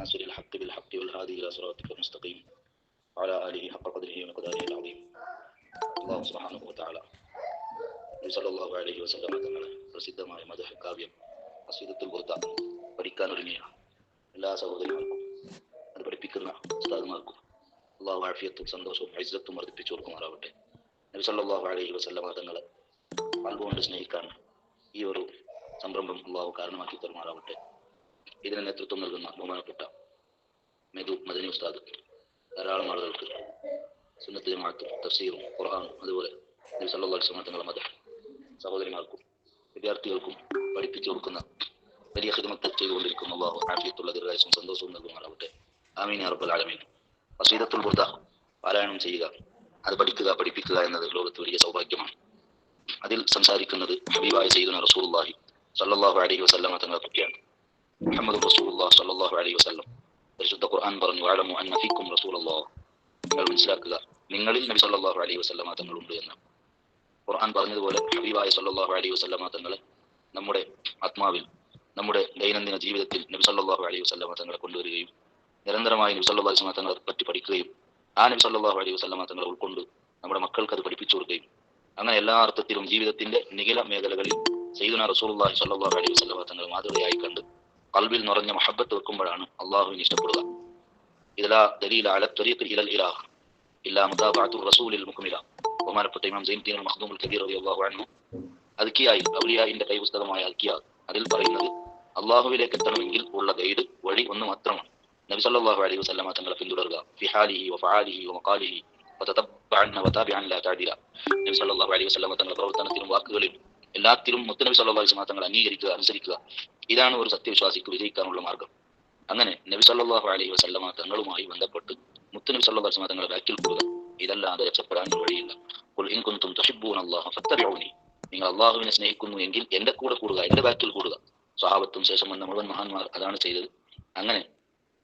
ناصر الحق بالحق والهادي إلى صراطك المستقيم وعلى آله حق قدره ومقداره العظيم. അല്ലാഹു സുബ്ഹാനഹു വ തആല നബി സല്ലല്ലാഹു അലൈഹി വസല്ലം തങ്ങളുടെ പ്രസിദ്ധമായ മദ്ഹ് കാവ്യം ഖസീദത്തുൽ ബുർദ പഠിക്കാനൊരുങ്ങിയ എല്ലാ സഹോദരിമാർക്കും അത് പഠിപ്പിക്കുന്ന ഉസ്താദുമാർക്കും അല്ലാഹു ആഫിയത്തും സന്തോഷവും ഇസ്സത്തും വർദ്ധിപ്പിച്ചു കൊടുക്കുമാറാവട്ടെ. നബി സല്ലല്ലാഹു അലൈഹി വസല്ലം തങ്ങളെ മനസ്സുകൊണ്ട് സ്നേഹിക്കാൻ ഈ ഒരു സംരംഭം അല്ലാഹു കാരണമാക്കി തരുമാറാവട്ടെ. ഇതിന് നേതൃത്വം നൽകുന്ന ബഹുമാനപ്പെട്ട മെഹദൂ മദനി ഉസ്താദ് ധാരാളം ആളുകൾക്ക് സുന്നത്ത് ജമാഅത്തും തഫ്സീറും ഖുർആനും അതുപോലെ നബി സല്ലല്ലാഹു അലൈഹി വസല്ലം തങ്ങളുടെ മദ്ഹ് സഹോദരിമാർക്കും വിദ്യാർത്ഥികൾക്കും പഠിപ്പിച്ചു കൊടുക്കുന്ന വലിയ ഖിദ്മത്ത് ചെയ്തുകൊണ്ടിരിക്കുന്ന അല്ലാഹു ആഫിയത്തുള്ള ദീർഘായുസ്സും സന്തോഷവും നൽകുമാറാവട്ടെ. ആമീൻ യാ റബ്ബൽ ആലമീൻ. ഖസീദത്തുൽ ബുർദ പാരായണം ചെയ്യുക, അത് പഠിക്കുക, പഠിപ്പിക്കുക എന്നത് ലോകത്ത് വലിയ സൗഭാഗ്യമാണ്. അതിൽ സംസാരിക്കുന്നത് ഹബീബായ സയ്യിദുനാ റസൂലുള്ളാഹി സ്വല്ലല്ലാഹു അലൈഹി വസല്ലം തങ്ങളെ പറ്റിയാണ്. മുഹമ്മദ് റസൂലുള്ളാഹി സ്വല്ലല്ലാഹു അലൈഹി വസല്ലം പരിശുദ്ധ ഖുർആൻ പറഞ്ഞു, വഅലമു അന്ന ഫീക്കും റസൂലല്ലാഹ്, നിങ്ങൾ മനസ്സിലാക്കുക നിങ്ങളിൽ നബി സല്ലല്ലാഹു അലൈഹി വസല്ലം തങ്ങളുണ്ട് എന്ന്. ഖുർആൻ പറഞ്ഞതുപോലെ ഹബീബായ സല്ലല്ലാഹു അലൈഹി വസല്ലം തങ്ങളെ നമ്മുടെ ആത്മാവിൽ, നമ്മുടെ ദൈനംദിന ജീവിതത്തിൽ നബി സല്ലല്ലാഹു അലൈഹി വസല്ലം തങ്ങളെ കൊണ്ടുവരികയും നിരന്തരമായി നബി സല്ലല്ലാഹു അലൈഹി വസല്ലം തങ്ങളെ പറ്റി പഠിക്കുകയും ആ നബി സല്ലല്ലാഹു അലൈഹി വസല്ലം തങ്ങളെ ഉൾക്കൊണ്ട് നമ്മുടെ മക്കൾക്ക് അത് പഠിപ്പിച്ചു കൊടുക്കുകയും അങ്ങനെ എല്ലാ അർത്ഥത്തിലും ജീവിതത്തിന്റെ നിഖില മേഖലകളിൽ സയ്യിദുനാ റസൂലുള്ളാഹി സ്വല്ലല്ലാഹു അലൈഹി വസല്ലം തങ്ങളെ മാതൃകയായി കണ്ട് ഖൽബിൽ നിറഞ്ഞ മഹബ്ബത്ത് വെക്കുമ്പോഴാണ് അല്ലാഹുവിനെ ഇഷ്ടപ്പെടുക. ഇദലാ ദലീല അല ത്വരീഖ് ഇലൽ ഇലാഹ് ഇല്ലാ മുതാബഅത്തു റസൂലിൽ മുക്മില. ബഹുമാനപ്പെട്ട ഇമാം സൈനുദ്ദീൻ അൽ മഖ്ദൂം അൽ കബീർ റളിയല്ലാഹു അൻഹു അദ്കിയായി ഔലിയാഇന്റെ കൈപുസ്തകമായ അദ്കിയ അതിൽ പറയുന്നത് അല്ലാഹുവിലേക്ക് എത്തണമെങ്കിൽ ഉള്ള ഗൈഡ് വഴി ഒന്ന് മാത്രമാണ്, നബി സല്ലല്ലാഹു അലൈഹി വസല്ലം തങ്ങളെ പിന്തുടരുക. ഫി ഹാലിഹി വഫആലിഹി വമഖാലിഹി വതതബ്ബഅൻ വതാബിഅൻ ലാ തഅദില. നബി സല്ലല്ലാഹു അലൈഹി വസല്ലം തങ്ങളുടെ പ്രവർത്തനത്തിലും വാക്കുകളിലും എല്ലാത്തിലും മുത്തുനബി സല്ലല്ലാഹു അലൈഹി വസല്ലം തങ്ങളെ അംഗീകരിക്കുക, അനുസരിക്കുക. ഇതാണ് ഒരു സത്യവിശ്വാസിക്ക് വിജയിക്കാനുള്ള മാർഗം. അങ്ങനെ നബി സല്ലല്ലാഹു അലൈഹി വസല്ലം തങ്ങളുമായി ബന്ധപ്പെട്ട് മുത്തുനബി സല്ലല്ലാഹു അലൈഹി വസല്ലം തങ്ങളുടെ ബാക്കിൽ കൂടുക, ഇതല്ലാതെ രക്ഷപ്പെടാൻ വഴിയില്ല. ഖുൽ ഇൻ കുൻതും തുഹിബ്ബൂനല്ലാഹ ഫത്തബിഊനി, നിങ്ങൾ അല്ലാഹുവിനെ സ്നേഹിക്കുന്നു എങ്കിൽ എന്റെ കൂടെ കൂടുക, എന്റെ ബാക്കിൽ കൂടുക. സ്വഹാബത്തും ശേഷം വന്ന മുഴുവൻ മഹാന്മാർ അതാണ് ചെയ്തത്. അങ്ങനെ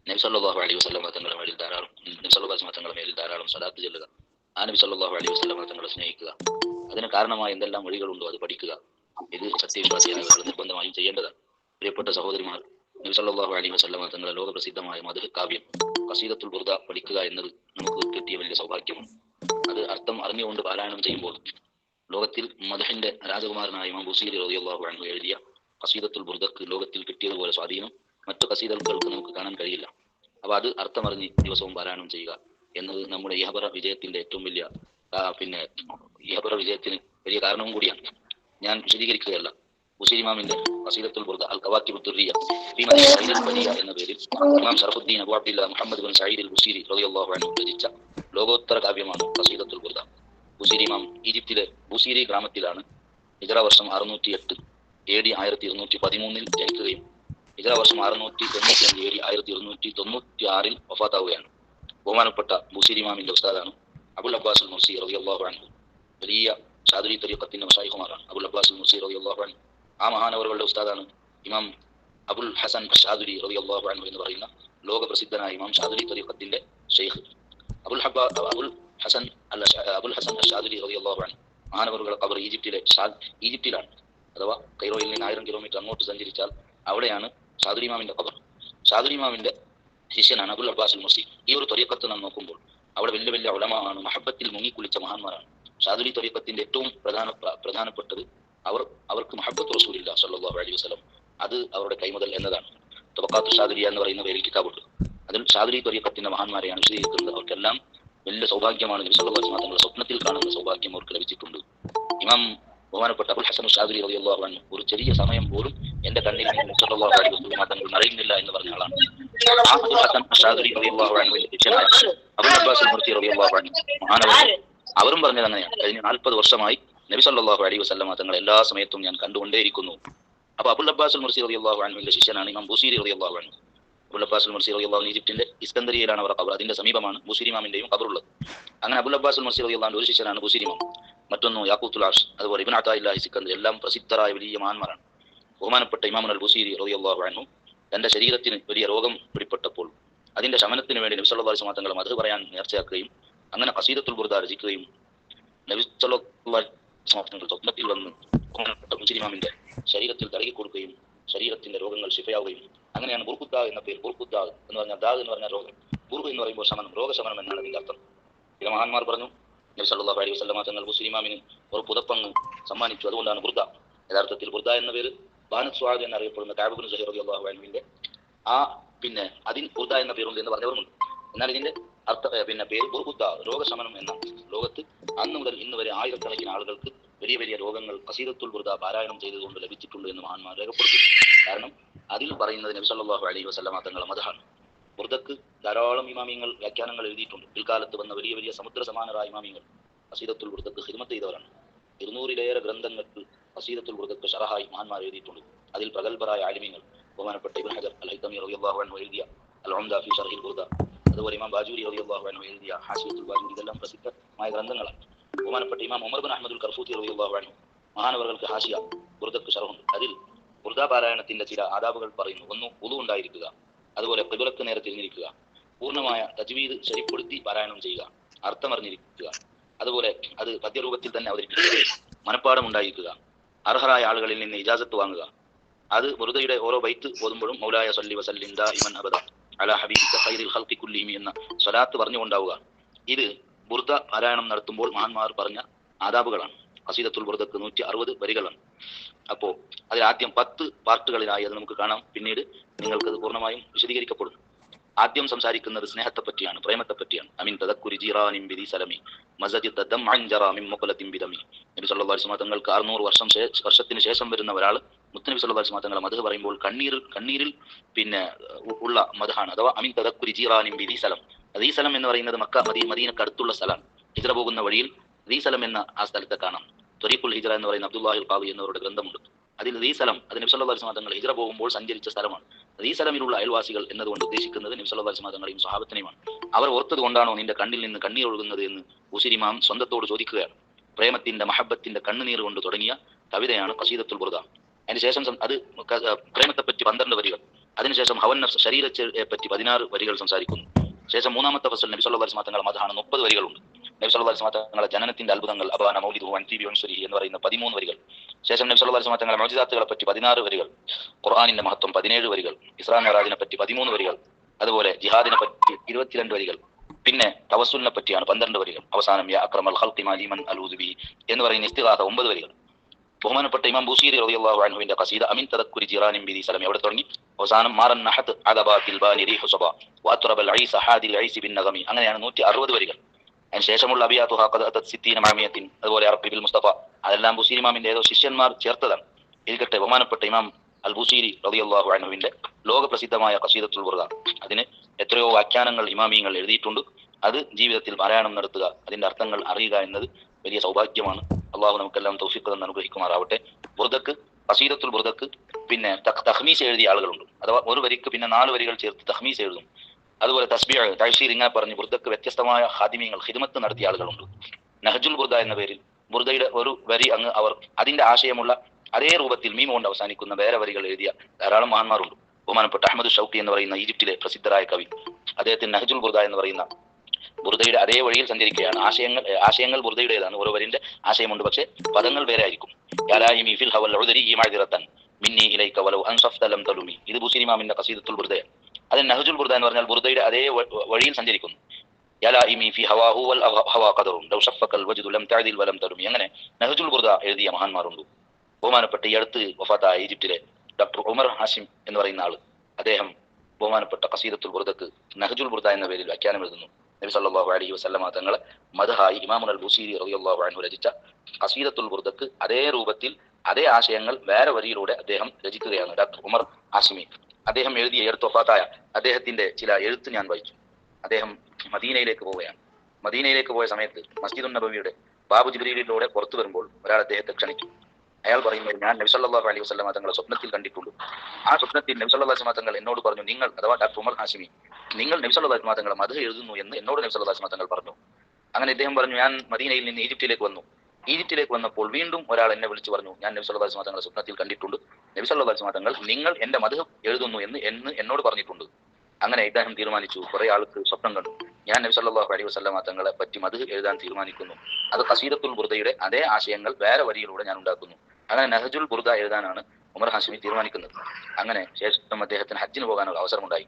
നബി സല്ലല്ലാഹു അലൈഹി വസല്ലം തങ്ങളുടെ മേലിൽ ധാരാളം സ്വലാത്ത് ചൊല്ലുക, ആ നബി സല്ലല്ലാഹു അലൈഹി വസല്ലം തങ്ങളെ സ്നേഹിക്കുക. അതിന് കാരണമായ എന്തെല്ലാം വഴികളുണ്ടോ അത് പഠിക്കുക. ഇത് സത്യവിശ്വാസിയായ നിർബന്ധമായും ചെയ്യേണ്ടതാണ്. പ്രിയപ്പെട്ട സഹോദരിമാർ, നബി സല്ലല്ലാഹു അലൈഹി വസല്ലം തങ്ങളുടെ ലോകപ്രസിദ്ധമായ മദ്ഹ് കാവ്യം ഖസീദത്തുൽ ബുർദ പഠിക്കുക എന്നത് നമുക്ക് കിട്ടിയ വലിയ സൗഭാഗ്യമാണ്. അത് അർത്ഥം അറിഞ്ഞുകൊണ്ട് പാരായണം ചെയ്യുമ്പോൾ ലോകത്തിൽ മദ്ഹിന്റെ രാജകുമാരനായ ഇമാം ബുസീരി റളിയല്ലാഹു അൻഹു എഴുതിയ ഖസീദത്തുൽ ബുർദക്ക് ലോകത്തിൽ കിട്ടിയതുപോലെ സ്വാധീനം മറ്റു ഖസീദകൾക്ക് നമുക്ക് കാണാൻ കഴിയില്ല. അപ്പൊ അത് അർത്ഥമറിഞ്ഞ് ദിവസവും പാരായണം ചെയ്യുക എന്നത് നമ്മുടെ ഇഹബറ വിജയത്തിന്റെ ഏറ്റവും വലിയ ഇഹബറ വിജയത്തിന് വലിയ കാരണവും കൂടിയാണ്. ഞാൻ വിശദീകരിക്കുകയല്ല. ബുസീരി ഇമാമിന്റെ ഖസീദത്തുൽ ബുർദ അൽ ഖവാക്കിബുദ് ദുർരിയ ഫീ മദ്ഹി സയ്യിദുൽ ബദിയ എന്ന പേരിൽ ഇമാം ശറഫുദ്ദീൻ അബൂ അബ്ദുല്ലാഹ് മുഹമ്മദ് ബിൻ സഈദ് അൽ ബുസീരി റളിയല്ലാഹു അൻഹു രചിച്ച ലോകോത്തര കാവ്യമാണ് ഖസീദത്തുൽ ബുർദ. ബുസീരി ഇമാം ഈജിപ്തിലെ ബുസീരി ഗ്രാമത്തിലാണ് ഹിജ്റ വർഷം 608 AD 1213 ജനിക്കുകയും ഹിജ്റ വർഷം 695 AD 1296 വഫാത്താവുകയാണ്. ബഹുമാനപ്പെട്ട ബുസീരി ഇമാമിന്റെ ഉസ്താദാണ് അബുൽ അബ്ബാസ് അൽ മുർസി റളിയല്ലാഹു അൻഹു. വലിയ ഷാദുലി തരീഖത്തിന്റെ മശായിഖുമാരാണ് അബുൽ അബ്ബാസ് അൽ മുർസി റളിയല്ലാഹു അൻഹു. ആ മഹാനവറുകളുടെ ഉസ്താദാണ് ഇമാം അബുൽ ഹസൻ ഷാദുലി റളിയല്ലാഹു അൻഹു എന്ന് പറയുന്ന ലോകപ്രസിദ്ധനായ ഇമാം ഷാദുലി തരീഖത്തിന്റെ ഷെയ്ഖ് അബുൽ ഹസൻ ഷാദുലി റളിയല്ലാഹു അൻഹു. മഹാനവറുകളുടെ ഖബർ ഈജിപ്തിലാണ്, അഥവാ കൈറോയിൽ നിന്ന് 1000 കിലോമീറ്റർ അങ്ങോട്ട് സഞ്ചരിച്ചാൽ അവിടെയാണ് ഷാദുലി ഇമാമിന്റെ ഖബർ. ഷാദുലി ഇമാമിന്റെ ശിഷ്യനാണ് അബുൽ അബ്ബാസ് അൽ മുർസി. ഈ ഒരു ത്വരീഖത്ത് നാം നോക്കുമ്പോൾ അവിടെ വലിയ വലിയ ഉലമാണ്, മഹബത്തിൽ മുങ്ങിക്കുളിച്ച മഹാന്മാരാണ്. ഷാദുലി ത്വരീഖത്തിന്റെ ഏറ്റവും പ്രധാനപ്പെട്ടത് അവർക്ക് മഹബത്ത് റസൂലില്ലാഹി സ്വല്ലല്ലാഹു അലൈഹി വസല്ലം, അത് അവരുടെ കൈമുതൽ എന്നതാണ്. തബഖാത്തു ഷാദുലിയ എന്ന് പറയുന്ന പേരിൽ കിതാബുണ്ട്. അതിൽ ഷാദുലി ത്വരീഖത്തിന്റെ മഹാന്മാരെയാണ് വിശദീകരിക്കുന്നത്. അവർക്കെല്ലാം വലിയ സൗഭാഗ്യമാണ്, നബി സല്ലല്ലാഹു അലൈഹി വസല്ലം തങ്ങളുടെ സ്വപ്നത്തിൽ കാണുന്ന സൗഭാഗ്യം അവർക്ക് ലഭിച്ചിട്ടുണ്ട്. ഇമാം ബഹുമാനപ്പെട്ട അബുൽ ഹസൻ ഷാദുലി റളിയല്ലാഹു അൻഹു ഒരു ചെറിയ സമയം പോലും എന്റെ കണ്ണിൽ നബി സല്ലല്ലാഹു അലൈഹി വസല്ലം തങ്ങൾ മറയുന്നില്ല എന്ന് പറഞ്ഞ ആളാണ്. അബുൽ ഹസൻ ഷാദുലി റളിയല്ലാഹു അൻഹുവിന്റെ ശിഷ്യനായ അബുൽ അബ്ബാസ് അൽ മുർസി റളിയല്ലാഹു അൻഹു മഹാനവർ അവരും പറഞ്ഞത് അങ്ങനെയാണ്. കഴിഞ്ഞ 40 വർഷമായി നബി സല്ലല്ലാഹു അലൈഹി വസല്ലം തങ്ങൾ എല്ലാ സമയത്തും ഞാൻ കണ്ടുകൊണ്ടേയിരിക്കുന്നു. അപ്പൊ അബുൽ അബ്ബാസ് അൽ മുർസി റളിയല്ലാഹു അൻഹുവിന്റെ ശിഷ്യനാണ് ഇമാം ബുസീരി റളിയല്ലാഹു അൻഹു. അബുൽ അബ്ബാസ് അൽ മുർസി റളിയല്ലാഹു അൻഹു ഈജിപ്തിന്റെ ഇസ്കന്ദരിയയിലാണ് അവരുടെ ഖബർ. അതിന്റെ സമീപമാണ് ബുസീരി ഇമാമിന്റെയും ഖബറുള്ളത്. അങ്ങനെ അബുൽ അബ്ബാസ് അൽ മുർസി റളിയല്ലാഹു അൻഹു ഒരു ശിഷ്യനാണ് ബുസീരി ഇമാം, മറ്റൊന്ന് യാഖൂത്തുൽ അർഷ്, അതുപോലെ ഇബ്നു അതാഇല്ലാഹി സിക്കന്ദരി, എല്ലാം പ്രസിദ്ധരായ വലിയ മഹാന്മാരാണ്. ബഹുമാനപ്പെട്ട ഇമാം അൽ ബുസീരി റളിയല്ലാഹു അൻഹു തന്റെ ശരീരത്തിന് വലിയ രോഗം പിടിപ്പെട്ടപ്പോൾ അതിന്റെ ശമനത്തിന് വേണ്ടി നബി സല്ലല്ലാഹു അലൈഹി വസല്ലം തങ്ങളെ മദ്ഹ് പറയാൻ നേർച്ചയാക്കുകയും അങ്ങനെ ഖസീദത്തുൽ ബുർദ രചിക്കുകയും നബി സല്ലല്ലാഹു അലൈഹി വസല്ലം സ്വപ്നത്തിൽ വന്ന് ബഹുമാനപ്പെട്ട ബുസീരി ഇമാമിന്റെ ശരീരത്തിൽ തടകി കൊടുക്കുകയും ശരീരത്തിന്റെ രോഗങ്ങൾ ശിഫയാവുകയും അങ്ങനെയാണ് ബുർഖുദ്ദ എന്ന പേര്. ബുർഖുദ്ദ എന്ന് പറഞ്ഞാൽ ദാദ് എന്ന് പറഞ്ഞാൽ രോഗം, ബുർഖ് എന്ന് പറയുമ്പോൾ ശമനം, രോഗശമനം എന്നാണ് അതിന്റെ അർത്ഥം. ചില മഹാന്മാർ പറഞ്ഞു നബി സല്ലല്ലാഹു അലൈഹി വസല്ലമ തങ്ങൾ മുസ്ലിമാമിന് ഒരു പുതപ്പങ്ങ് സമ്മാനിച്ചു, അതുകൊണ്ടാണ് ബുർദ. യഥാർത്ഥത്തിൽ ബുർദ എന്ന പേര് ബാനത്ത് സ്വാദ് എന്നറിയപ്പെടുന്ന കഅബ് ഇബ്നു സുഹൈർ റളിയല്ലാഹു അൻഹുവിന്റെ അതിന് ബുർദ എന്ന പേരുണ്ട് എന്ന് പറഞ്ഞവരുമുണ്ട്. എന്നാൽ ഇതിന്റെ പേര് ബുർഖുദ്ദ, രോഗശമനം എന്ന. ലോകത്ത് അന്ന് മുതൽ ഇന്ന് വരെ ആയിരക്കണക്കിന് ആളുകൾക്ക് വലിയ വലിയ രോഗങ്ങൾ ഖസീദത്തുൽ ബുർദ പാരായണം ചെയ്തുകൊണ്ട് ലഭിച്ചിട്ടുണ്ട് എന്ന് മഹാന്മാർ രേഖപ്പെടുത്തി. കാരണം അതിൽ പറയുന്നത് നബി സല്ലല്ലാഹു അലൈഹി വസല്ലമ തങ്ങളുടെ മദ്ഹാണ്. ബുർദക്ക് ധാരാളം ഇമാമിയങ്ങൾ വ്യാഖ്യാനങ്ങൾ എഴുതിയിട്ടുണ്ട്. പിൽക്കാലത്ത് വന്ന വലിയ വലിയ സമുദ്ര സമാനരായ ഇമാമിയങ്ങൾ ഖസീദത്തുൽ ബുർദക്ക് ഖിദ്മത്ത് ചെയ്തവരാണ്. 200-ലേറെ ഗ്രന്ഥങ്ങൾക്ക് ഖസീദത്തുൽ ബുർദക്ക് ശറഹായി മഹാന്മാർ എഴുതിയിട്ടുണ്ട്. അതിൽ പ്രഗത്ഭരായ ആലിമീങ്ങൾ ബഹുമാനപ്പെട്ട ഇബ്നു ഹജർ അൽ ഹൈതമി റളിയല്ലാഹു അൻഹു എഴുതിയ അൽ ഉംദ ഫീ ശർഹിൽ ബുർദ, അതുപോലെ ഇമാം ബാജൂരി റളിയല്ലാഹു അൻഹു എഴുതിയ ഹാശിയത്തുൽ ബാജൂരി, ഇതെല്ലാം പ്രസിദ്ധമായ ഗ്രന്ഥങ്ങളാണ്. ബഹുമാനപ്പെട്ട ഇമാം ഉമർ ബിൻ അഹ്മദുൽ ഖർഫൂത്തി റളിയല്ലാഹു അൻഹു മഹാനവറുകൾക്ക് ഹാശിയ ബുർദക്ക് ശറഹുണ്ട്. അതിൽ ബുർദ പാരായണത്തിന്റെ ചില ആദാബുകൾ പറയുന്നു. ഒന്ന്, വുളു ഉണ്ടായിരിക്കുക, അതുപോലെ ഖിബ്ലക്ക് നേരെ തിരിഞ്ഞിരിക്കുക, പൂർണ്ണമായ തജ്വീദ് ശരിപ്പെടുത്തി പാരായണം ചെയ്യുക, അർത്ഥമറിഞ്ഞിരിക്കുക, അതുപോലെ അത് പദ്യരൂപത്തിൽ തന്നെ അവതരിപ്പിക്കുക, മനപ്പാടം ഉണ്ടായിരിക്കുക, അർഹരായ ആളുകളിൽ നിന്ന് ഇജാസത്ത് വാങ്ങുക, അത് ബുർദയുടെ ഓരോ ബൈത്ത് ഓതുമ്പോഴും മൗലായ സല്ലി വസല്ലിം ദായിമൻ അബദ അലാ ഹബീബിക ഖൈറിൽ ഖൽഖി കുല്ലിഹിം എന്ന സ്വലാത്ത് പറഞ്ഞുകൊണ്ടാവുക. ഇത് ബുർദ പാരായണം നടത്തുമ്പോൾ മഹാന്മാർ പറഞ്ഞ ആദാബുകളാണ്. ഖസീദത്തുൽ ബുർദക്ക് 160 വരികളാണ്. അപ്പോൾ അതിൽ ആദ്യം 10 പാർട്ടുകളിലായി അത് നമുക്ക് കാണാം. പിന്നീട് നിങ്ങൾക്കത് പൂർണ്ണമായും വിശദീകരിക്കപ്പെടും. ആദ്യം സംസാരിക്കുന്നത് സ്നേഹത്തെ പറ്റിയാണ്, പ്രേമത്തെ പറ്റിയാണ്. അമിൻ തദക്കുരി ജീറാനിൻ ബിദി സലമി മസജിദ ദംഅൻ ജറാ മിൻ മുഖലത്തിൻ ബിദമി. നബി സല്ലല്ലാഹു അലൈഹി വസല്ലം തങ്ങൾക്ക് 600 വർഷത്തിന് ശേഷം വരുന്ന ഒരാൾ മുത്തനബി സല്ലല്ലാഹു അലൈഹി വസല്ലം തങ്ങളെ മദ്ഹ് പറയുമ്പോൾ കണ്ണീരിൽ ഉള്ള മദ്ഹാണ്. അഥവാ അമിൻ തദക്കുരി ജീറാനിൻ ബിദി സലം. ദീ സലം എന്ന് പറയുന്നത് മക്ക മദീനക്ക് അടുത്തുള്ള സ്ഥലമാണ്. ഹിജ്റ പോകുന്ന വഴിയിൽ ദീ സലം എന്ന ആ സ്ഥലത്തെ കാണാം. ത്വരീഖുൽ ഹിജ്റ എന്ന് പറയുന്ന അബ്ദുല്ലാഹിൽ ഖാദി എന്നവരുടെ ഗ്രന്ഥമുണ്ട്. അതിൽ ദീ സലം അത് നബി സല്ലല്ലാഹു അലൈഹി വസല്ലം തങ്ങൾ ഹിജ്റ പോകുമ്പോൾ സഞ്ചരിച്ച സ്ഥലമാണ്. ദീ സലമിലുള്ള അയൽവാസികൾ എന്നതുകൊണ്ട് ഉദ്ദേശിക്കുന്നത് നബി സല്ലല്ലാഹു അലൈഹി വസല്ലം തങ്ങളെയും സ്വഹാബത്തിനെയുമാണ്. അവർ ഓർത്തത് കൊണ്ടാണോ നിന്റെ കണ്ണിൽ നിന്ന് കണ്ണീർ ഒഴുകുന്നത് എന്ന് ഉസിരിമാം സ്വന്തത്തോട് ചോദിക്കുകയാണ്. പ്രേമത്തിന്റെ മഹബത്തിന്റെ കണ്ണുനീർ കൊണ്ട് തുടങ്ങിയ കവിതയാണ് ഖസീദത്തുൽ ബുർദ. അതിനുശേഷം അത് പ്രേമത്തെ പറ്റി 12 വരികൾ, അതിനുശേഷം ഹവൻ നഫ്സ് ശരീരത്തെ പറ്റി 16 വരികൾ സംസാരിക്കുന്നു. ശേഷം മൂന്നാമത്തെ ഫസൽ നബി സല്ലല്ലാഹു അലൈഹി വസല്ലം തങ്ങളുടെ മദ്ഹാണ്, 30 വരികളുണ്ട്. നബി സല്ലല്ലാഹു അലൈഹി വസല്ലം തങ്ങളുടെ ജനനത്തിന്റെ അത്ഭുതങ്ങൾ അബാന മൗലിദുഹു അൻ തീബി ഉൻസുരിഹി എന്ന് പറയുന്ന 13 വരികൾ. ശേഷം നബി സല്ലല്ലാഹു അലൈഹി വസല്ലം തങ്ങളുടെ മുഅ്ജിസാത്തുകളെ പറ്റി 16 വരികൾ, ഖുർആനിന്റെ മഹത്വം 17 വരികൾ, ഇസ്രാ മിഅ്റാജിനെ പറ്റി 13 വരികൾ, അതുപോലെ ജിഹാദിനെ പറ്റി 22 വരികൾ, പിന്നെ തവസ്സുലിനെ പറ്റിയാണ് 12 വരികൾ. അവസാനം യാ അക്രമൽ ഖൽഖി മാലിമൻ അലൂദു ബിഹി എന്ന് പറയുന്ന ഇസ്തിഗാസ 9 വരികൾ. ബഹുമാനപ്പെട്ട ഇമാം ബൂസീരി റളിയല്ലാഹു അൻഹുവിന്റെ ഖസീദ അമിൻ തദക്കുരി ജീറാനിൻ ബിദി സലം എവിടെ തുടങ്ങി അവസാനം മാറൻ നഹത് അദബാതിൽ ബാനി റീഹു സബ വഅത്രബൽ ഐസ ഹാദിൽ ഐസി ബിൻ നഗമി, അങ്ങനെയാണ് 160 വരികൾ. അതിന് ശേഷമുള്ള അബിയാത്തുഹ ഖദ അതത് സിത്തീന മഅമിയത്തിൻ, അതുപോലെ അറബി ബിൽ മുസ്തഫ, അതെല്ലാം ബൂസീരി ഇമാമിന്റെ ഏതോ ശിഷ്യന്മാർ ചേർത്തതാണ്. ഇരിക്കട്ടെ, ബഹുമാനപ്പെട്ട ഇമാം അൽ ബൂസീരി റളിയല്ലാഹു അൻഹുവിന്റെ ലോകപ്രസിദ്ധമായ ഖസീദത്തുൽ ബുർദ, അതിന് എത്രയോ വ്യാഖ്യാനങ്ങൾ ഇമാമിയങ്ങൾ എഴുതിയിട്ടുണ്ട്. അത് ജീവിതത്തിൽ പാരായണം നടത്തുക, അതിന്റെ അർത്ഥങ്ങൾ അറിയുക എന്നത് വലിയ സൗഭാഗ്യമാണ്. അള്ളാഹു നമുക്കെല്ലാം തൗഫീഖ് തന്ന് അനുഗ്രഹിക്കുമാറാവട്ടെ. ബുർദക്ക്, ഖസീദത്തുൽ ബുർദക്ക് പിന്നെ തഖ്മീസ് എഴുതിയ ആളുകളുണ്ട്. അഥവാ ഒരു വരിക്ക് പിന്നെ 4 വരികൾ ചേർത്ത് തഖ്മീസ് എഴുതും. അതുപോലെ തസ്ബീഹ്, തഅ്ശീർ ഇങ്ങനെ പറഞ്ഞ് ബുർദക്ക് വ്യത്യസ്തമായ ഖാദിമീങ്ങൾ ഖിദ്മത്ത് നടത്തിയ ആളുകളുണ്ട്. നഹ്ജുൽ ബുർദ എന്ന പേരിൽ ബുർദയുടെ ഒരു വരി അങ്ങ് അവർ അതിന്റെ ആശയമുള്ള അതേ രൂപത്തിൽ മീം കൊണ്ട് അവസാനിക്കുന്ന വേറെ വരികൾ എഴുതിയ ധാരാളം മഹാന്മാരുണ്ട്. ബഹുമാനപ്പെട്ട അഹ്മദ് ഷൗക്കി എന്ന് പറയുന്ന ഈജിപ്തിലെ പ്രസിദ്ധരായ കവി, അദ്ദേഹത്തിന് നഹ്ജുൽ ബുർദ എന്ന് പറയുന്ന ബുർദയുടെ അതേ വഴിയിൽ സഞ്ചരിക്കുകയാണ്. ആശയങ്ങൾ ബുർദയുടേതാണ്, ഓരോ വരിന്റെ ആശയമുണ്ട്, പക്ഷേ പദങ്ങൾ വേറെ ആയിരിക്കും. ഇത് ബുസീരി ഇമാമിന്റെ ഖസീദത്തുൽ ബുർദയാണ്. അത് നഹ്ജുൽ ബുർദ എന്ന് പറഞ്ഞാൽ ബുർദയുടെ അതേ വഴിയിൽ സഞ്ചരിക്കുന്നു. അങ്ങനെ നഹ്ജുൽ ബുർദ എഴുതിയ മഹാന്മാരുണ്ട്. ബഹുമാനപ്പെട്ട ഈ അടുത്ത് വഫാത്തായ ഈജിപ്തിലെ ഡോക്ടർ ഉമർ ഹാഷിം എന്ന് പറയുന്ന ആള്, അദ്ദേഹം ബഹുമാനപ്പെട്ട ഖസീദത്തുൽ ബുർദക്ക് നഹ്ജുൽ ബുർദ എന്ന പേരിൽ വ്യാഖ്യാനം എഴുതുന്നു. നബി സല്ലല്ലാഹു അലൈഹി വസല്ലമ തങ്ങളെ മദ്ഹായി ഇമാമുൽ അൽ ബൂസീരി റളിയല്ലാഹു അൻഹു രചിച്ച ഖസീദത്തുൽ ബുർദക്ക് അതേ രൂപത്തിൽ അതേ ആശയങ്ങൾ വേറെ വരിയിലൂടെ അദ്ദേഹം രചിക്കുകയാണ്. ഡോക്ടർ ഉമർ ഹാഷിമി അദ്ദേഹം എഴുതിയ എടുത്ത് വഫാത്തായ അദ്ദേഹത്തിന്റെ ചില എഴുത്ത് ഞാൻ വായിച്ചു. അദ്ദേഹം മദീനയിലേക്ക് പോവുകയാണ്. മദീനയിലേക്ക് പോയ സമയത്ത് മസ്ജിദുൻ നബവിയുടെ ബാബു ജിബ്രീലിലൂടെ പുറത്തു വരുമ്പോൾ ഒരാൾ അദ്ദേഹത്തെ ക്ഷണിച്ചു. അയാൾ പറയുന്നത്, ഞാൻ നബി സല്ലല്ലാഹു അലൈഹി വസല്ലമ തങ്ങളെ സ്വപ്നത്തിൽ കണ്ടിട്ടുണ്ട്. ആ സ്വപ്നത്തിൽ നബി സല്ലല്ലാഹു അലൈഹി വസല്ലമ തങ്ങൾ എന്നോട് പറഞ്ഞു, നിങ്ങൾ അഥവാ ഡോക്ടർ ഉമർ ഹാഷിമി, നിങ്ങൾ നബി സല്ലല്ലാഹു അലൈഹി വസല്ലമ തങ്ങളെ മദ്ഹ് എഴുതുന്നു എന്ന് എന്നോട് നബി സല്ലല്ലാഹു അലൈഹി വസല്ലമ തങ്ങൾ പറഞ്ഞു. അങ്ങനെ ഇദ്ദേഹം പറഞ്ഞു, ഞാൻ മദീനയിൽ നിന്ന് ഈജിപ്തിലേക്ക് വന്നു. ഈജിപ്തിലേക്ക് വന്നപ്പോൾ വീണ്ടും ഒരാൾ എന്നെ വിളിച്ചു പറഞ്ഞു, ഞാൻ നബി സല്ലല്ലാഹു അലൈഹി വസല്ലമ തങ്ങളെ സ്വപ്നത്തിൽ കണ്ടിട്ടുണ്ട്. നബി സല്ലല്ലാഹു അലൈഹി വസല്ലമ തങ്ങൾ നിങ്ങൾ എന്റെ മദ്ഹ് എഴുതുന്നു എന്ന് എന്നോട് പറഞ്ഞിട്ടുണ്ട്. അങ്ങനെ ഇദ്ദേഹം തീരുമാനിച്ചു. കുറെ ആൾക്ക് സ്വപ്നം കണ്ടു, ഞാൻ നബി സല്ലല്ലാഹു അലൈഹി വസല്ലമ തങ്ങളെ പറ്റി മദ്ഹ് എഴുതാൻ തീരുമാനിക്കുന്നു. അത് ഖസീദത്തുൽ ബുർദയുടെ അതേ ആശയങ്ങൾ വേറെ വരിയിലൂടെ ഞാൻ ഉണ്ടാക്കുന്നു. അങ്ങനെ നഹ്ജുൽ ബുർദ എഴുതാനാണ് ഉമർ ഹാഷിമി തീരുമാനിക്കുന്നത്. അങ്ങനെ ശേഷം അദ്ദേഹത്തിന് ഹജ്ജിന് പോകാനുള്ള അവസരമുണ്ടായി.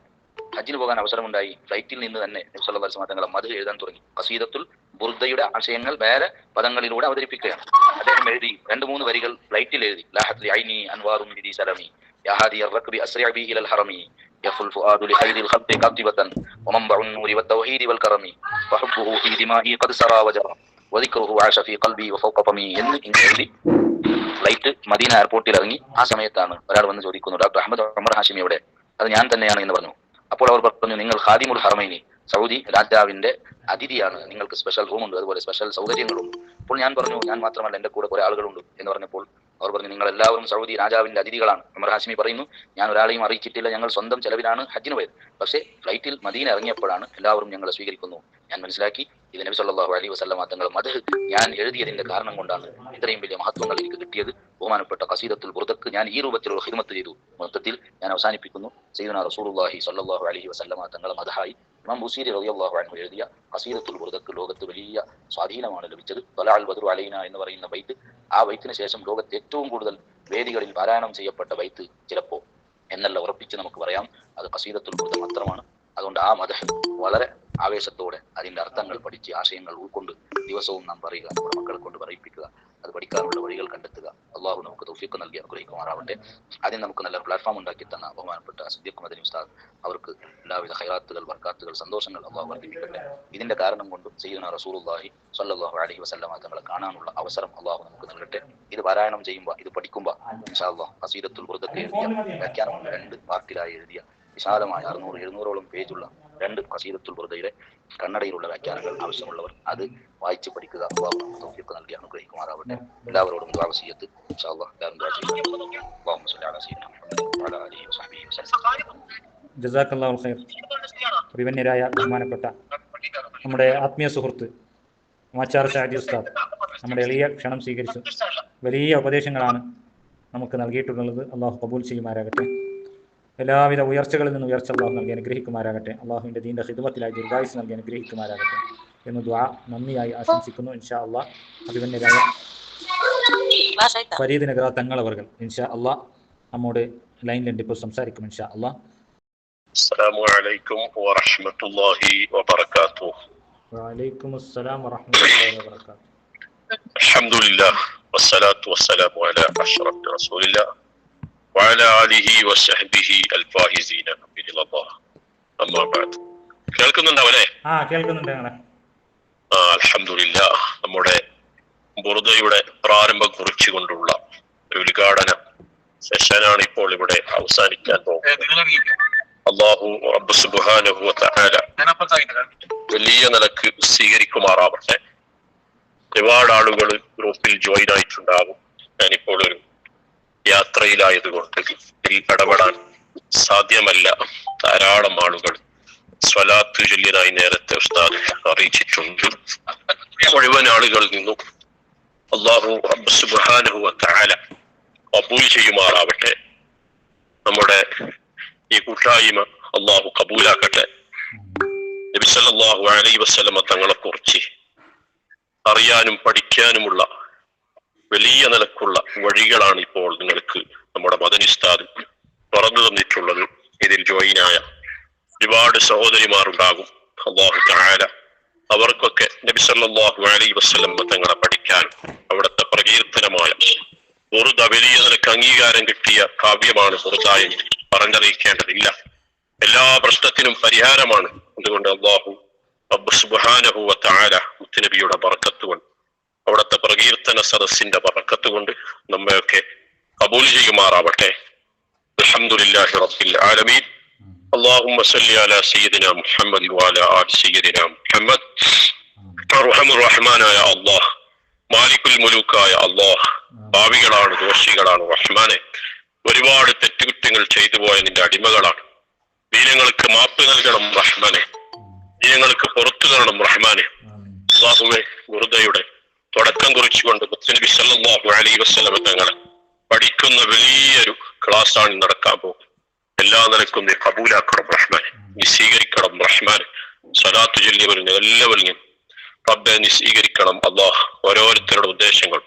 ഫ്ലൈറ്റിൽ നിന്ന് തന്നെ നബി സല്ലല്ലാഹു അലൈഹി വസല്ലം തങ്ങളെ മദ്ഹ് എഴുതാൻ തുടങ്ങി. ഖസീദത്തുൽ ബുർദയുടെ ആശയങ്ങൾ വേറെ പദങ്ങളിലൂടെ അവതരിപ്പിക്കുകയാണ്. അദ്ദേഹം എഴുതി 2-3 വരികൾ ഫ്ലൈറ്റിൽ എഴുതി. ലാഹത്ലി ഐനി അൻവാറും ബിദി സലമി യാ ഹാദി അർറക്ബി അസ്രി ബി ഇലൽ ഹറമി യഫുൽ ഫുആദു ലിഖൈദിൽ ഖൽഖി ഖതിബതൻ വമൻബഉൻ നൂരി വത്തൗഹീദി വൽ കറമി വഹബ്ബുഹു ഫീ ദിമാഇ ഖദ് സറാ വജറ വദിക്റുഹു ആശ ഫീ ഖൽബി വഫൗക ഫമി എന്ന് എഴുതി ഫ്ലൈറ്റ് മദീന എയർപോർട്ടിൽ ഇറങ്ങി. ആ സമയത്താണ് ഒരാൾ വന്ന് ചോദിക്കുന്നു, ഡോക്ടർ അഹമ്മദ് ഉമർ ഹാഷിമി എവിടെ? അത് ഞാൻ തന്നെയാണ് എന്ന് പറഞ്ഞു. അപ്പോൾ അവർ പറഞ്ഞു, നിങ്ങൾ ഖാദിമുൽ ഹറമൈനി, സൗദി രാജാവിന്റെ അതിഥിയാണ്, നിങ്ങൾക്ക് സ്പെഷ്യൽ റൂമുണ്ട്, അതുപോലെ സ്പെഷ്യൽ സൗകര്യങ്ങളുണ്ട്. അപ്പോൾ ഞാൻ പറഞ്ഞു, ഞാൻ മാത്രമല്ല, എന്റെ കൂടെ കുറെ ആളുകളുണ്ട് എന്ന് പറഞ്ഞപ്പോൾ അവർ പറഞ്ഞു, നിങ്ങൾ എല്ലാവരും സൗദി രാജാവിന്റെ അതിഥികളാണ്. ഉമർ ഹാഷിമി പറയുന്നു, ഞാൻ ഒരാളെയും അറിയിച്ചിട്ടില്ല, ഞങ്ങൾ സ്വന്തം ചെലവിലാണ് ഹജ്ജിന് പോയത്. പക്ഷേ ഫ്ലൈറ്റിൽ മദീന ഇറങ്ങിയപ്പോഴാണ് എല്ലാവരും ഞങ്ങളെ സ്വീകരിക്കുന്നു. ഞാൻ മനസ്സിലാക്കി ഇത് നബി സല്ലല്ലാഹു അലൈഹി വസല്ലം തങ്ങളുടെ മദ്ഹ് ഞാൻ എഴുതിയതിന്റെ കാരണം കൊണ്ടാണ് ഇത്രയും വലിയ മഹത്വങ്ങൾ എനിക്ക് കിട്ടിയത്. ബഹുമാനപ്പെട്ട ഖസീദത്തുൽ ബുർദക്ക് ഞാൻ ഈ രൂപത്തിലുള്ള ഖിദ്മത്ത് ചെയ്തു. മൊത്തത്തിൽ ഞാൻ അവസാനിപ്പിക്കുന്നു. സയ്യിദുനാ റസൂലുള്ളാഹി സ്വല്ലല്ലാഹു അലൈഹി വസല്ലം തങ്ങളുടെ മദ്ഹായി ഇമാം ബുസീരി റളിയല്ലാഹു അൻഹു എഴുതിയ ഖസീദത്തുൽ ബുർദക്ക് ലോകത്ത് വലിയ സ്വാധീനമാണ് ലഭിച്ചത്. ത്വലഅൽ ബദ്റു അലൈന എന്ന് പറയുന്ന ബൈത്ത്, ആ ബൈത്തിന് ശേഷം ലോകത്ത് ഏറ്റവും കൂടുതൽ വേദികളിൽ പാരായണം ചെയ്യപ്പെട്ട ബൈത്ത് ചിലപ്പോൾ എന്നല്ല ഉറപ്പിച്ച് നമുക്ക് പറയാം, അത് ഖസീദത്തുൽ ബുർദ മാത്രമാണ്. അതുകൊണ്ട് ആ മദ്ഹ് വളരെ ആവേശത്തോടെ അതിന്റെ അർത്ഥങ്ങൾ പഠിച്ച് ആശയങ്ങൾ ഉൾക്കൊണ്ട് ദിവസവും നാം പറയുക, നമ്മുടെ മക്കളെ കൊണ്ട് പറയിപ്പിക്കുക, അത് പഠിക്കാനുള്ള വഴികൾ കണ്ടെത്തുക. അള്ളാഹു നമുക്ക് തൗഫീഖ് നൽകി അനുഗ്രഹിക്കുമാറാവട്ടെ. അതിന് നമുക്ക് നല്ല പ്ലാറ്റ്ഫോം ഉണ്ടാക്കി തന്ന ബഹുമാനപ്പെട്ട സിദ്ദീഖ് മദനി ഉസ്താദ് അവർക്ക് എല്ലാവിധ ഖൈറാത്തുകൾ, ബർക്കാത്തുകൾ, സന്തോഷങ്ങൾ അള്ളാഹു വർദ്ധിപ്പിക്കട്ടെ. ഇതിന്റെ കാരണം കൊണ്ട് സയ്യിദുനാ റസൂലുള്ളാഹി സ്വല്ലല്ലാഹു അലൈഹി വസല്ലം തങ്ങളെ കാണാനുള്ള അവസരം അള്ളാഹു നമുക്ക് നൽകട്ടെ. ഇത് പാരായണം ചെയ്യുമ്പോൾ, ഇത് പഠിക്കുമ്പോൾ ഇൻഷാ അല്ലാഹ് ഖസീദത്തുൽ ബുർദക്ക് എഴുതിയ വ്യാഖ്യാനം 2 പാർട്ടിലായി എഴുതിയ വിശാലമായ 600-700ഓളം പേജുള്ള 2 ഖസീദത്തുൽ ബുർദയുടെ കന്നഡയിലുള്ള വ്യാഖ്യാനങ്ങൾ ആവശ്യമുള്ളവർ അത് വായിച്ച് പഠിക്കുക. അല്ലാഹു നമുക്ക് തൗഫീഖ് നൽകി അനുഗ്രഹിക്കുമാറാവട്ടെ. എല്ലാവരോടും ദുആ വസിയത്ത് ഇൻഷാ അല്ലാഹ് എല്ലാവരും ദുആ ചെയ്യുക. അല്ലാഹുമ്മ സ്വല്ലി അലാ സയ്യിദിനാ മുഹമ്മദ് വഅലാ ആലിഹി വസഹ്ബിഹി വസല്ലം. ജസാക്കല്ലാഹു ഖൈർ. അഭിമന്യരായ ബഹുമാനപ്പെട്ട നമ്മുടെ ആത്മീയ സുഹൃത്ത് മാച്ചാർ ഷാജി ഉസ്താദ് നമ്മുടെ എളിയ ക്ഷണം സ്വീകരിച്ചു വലിയ ഉപദേശങ്ങളാണ് നമുക്ക് നൽകിയിട്ടുള്ളത്. അള്ളാഹു കബൂൽ ചെയ്യുമാറാകട്ടെ. എല്ലാവിധ ഉയർച്ചകളിൽ നിന്ന് ഉയർച്ച അള്ളാഹു നൽകി അനുഗ്രഹിക്കുമാറാകട്ടെ. അള്ളാഹുവിൻ്റെ ദീൻ്റെ ഖിദ്മത്തിലായി ദീർഘായുസ് നൽകി അനുഗ്രഹിക്കുമാറാകട്ടെ എന്ന് ദുആ നന്ദിയായി ആശംസിക്കുന്നു. ഇൻഷാ അള്ളാഹ് അഭിമന്യരായ ഫരീദ് നഗർ തങ്ങളവർകൾ ഇൻഷാ അള്ളാഹ് നമ്മോട് ലൈനിലുണ്ട്, ഇപ്പോൾ സംസാരിക്കും ഇൻഷാ അള്ളാഹ്. അസ്സലാമു അലൈക്കും വറഹ്മത്തുള്ളാഹി വബറകാതുഹു. വഅലൈക്കും അസ്സലാം വറഹ്മത്തുള്ളാഹി വബറകാതുഹു. അൽഹംദുലില്ലാഹ് വസ്സലാത്തു വസ്സലാമു അലാ അഷ്റഫി റസൂലില്ലാഹ് വഅലാ ആലിഹി വസഹ്ബിഹി അൽഫായിസീന ബില്ലാഹ്. അമ്മാ ബഅദ്. കേൾക്കുന്നുണ്ടാവല്ലേ? കേൾക്കുന്നുണ്ട് ഞങ്ങളെ. അൽഹംദുലില്ലാഹ്. നമ്മുടെ ബുർദയുടെ പ്രാരംഭം കുറിച്ചുകൊണ്ടുള്ള ഒരു ഉദ്ഘാടന സെഷനാണ് ഇപ്പോൾ ഇവിടെ അവസാനിക്കാൻ പോകുന്നത്. അല്ലാഹു റബ്ബ് സുബ്ഹാനഹു വ തആല വലിയ നിലക്ക് സ്വീകരിക്കുമാറാവട്ടെ. ഒരുപാട് ആളുകൾ ഗ്രൂപ്പിൽ ജോയിൻ ആയിട്ടുണ്ടാകും. ഞാനിപ്പോൾ ഒരു യാത്രയിലായതുകൊണ്ട് ഇതിൽ ഇടപെടാൻ സാധ്യമല്ല. ധാരാളം ആളുകൾ സ്വലാത്ത് ചൊല്ലിയതായി നേരത്തെ ഉസ്താദ് അറിയിച്ചിട്ടുണ്ട്. മുഴുവൻ ആളുകളിൽ നിന്നും അല്ലാഹു റബ്ബ് സുബ്ഹാനഹു വ തആല കബൂൽ ചെയ്യുമാറാവട്ടെ. നമ്മുടെ ഈ കൂട്ടായ്മ അള്ളാഹു കബൂലാക്കട്ടെ. നബി സല്ലല്ലാഹു അലൈഹി വസല്ലം തങ്ങളെ കുറിച്ച് അറിയാനും പഠിക്കാനുമുള്ള വലിയ നിലക്കുള്ള വഴികളാണ് ഇപ്പോൾ നിങ്ങൾക്ക് നമ്മുടെ മദനി ഉസ്താദ് പറഞ്ഞു തന്നിട്ടുള്ളത്. ഇതിൽ ജോയിനായ ഒരുപാട് സഹോദരിമാരുണ്ടാകും. അല്ലാഹു തആല അവർക്കൊക്കെ നബി സല്ലല്ലാഹു അലൈഹി വസല്ലം തങ്ങളെ പഠിക്കാനും അവിടുത്തെ പ്രകീർത്തനമായ ബുർദ വലിയ നിലക്ക് അംഗീകാരം കിട്ടിയ കാവ്യമാണ് ബുർദ എന്ന് പറഞ്ഞറിയിക്കേണ്ടതില്ല. എല്ലാ പ്രശ്നത്തിനും പരിഹാരമാണ്. അതുകൊണ്ട് അല്ലാഹു റബ്ബ് സുബ്ഹാനഹു വ തആല മുത്തുനബിയുടെ ബർക്കത്ത് കൊണ്ട് അവിടുത്തെ പ്രകീർത്തന സദസ്സിന്റെ ബർക്കത്ത് കൊണ്ട് നമ്മയൊക്കെ കബൂൽ ചെയ്യുമാറാവട്ടെ. അൽഹംദുലില്ലാഹി റബ്ബിൽ ആലമീൻ. അല്ലാഹുമ്മ സല്ലി അലാ സയ്യിദിനാ മുഹമ്മദ് വഅലാ ആലി സയ്യിദിനാ മുഹമ്മദ്. അർഹമുർ റഹ്മാനായ അല്ലാഹ്, മാലിക്കുൽ മുലൂക്കായ അല്ലാഹ്, പാപികളാണ്, ദോഷികളാണ് റഹ്മാനെ. ഒരുപാട് തെറ്റുകുറ്റങ്ങൾ ചെയ്തു പോയ നിന്റെ അടിമകളാണ്. ദീനങ്ങൾക്ക് മാപ്പ് നൽകണം റഹ്മാനെ. ദീനങ്ങൾക്ക് പുറത്തു തരണം റഹ്മാനെ. അല്ലാഹുവേ, ബുർദയുടെ തുടക്കം കുറിച്ചുകൊണ്ട് മുത്തുനബി സല്ലല്ലാഹു അലൈഹി വസല്ലം തങ്ങളെ പഠിക്കുന്ന വലിയൊരു ക്ലാസ്സാണ് നടക്കാൻ പോകുന്നത്. എല്ലാ നിലക്കും നീ കബൂലാക്കണം റഹ്മാനെ, നീ സ്വീകരിക്കണം റഹ്മാനെ. സ്വലാത്ത് ചൊല്ലിയവരും എല്ലാവരും റബ്ബെ നീ സ്വീകരിക്കണം അല്ലാഹ്. ഓരോരുത്തരുടെ ഉദ്ദേശങ്ങൾ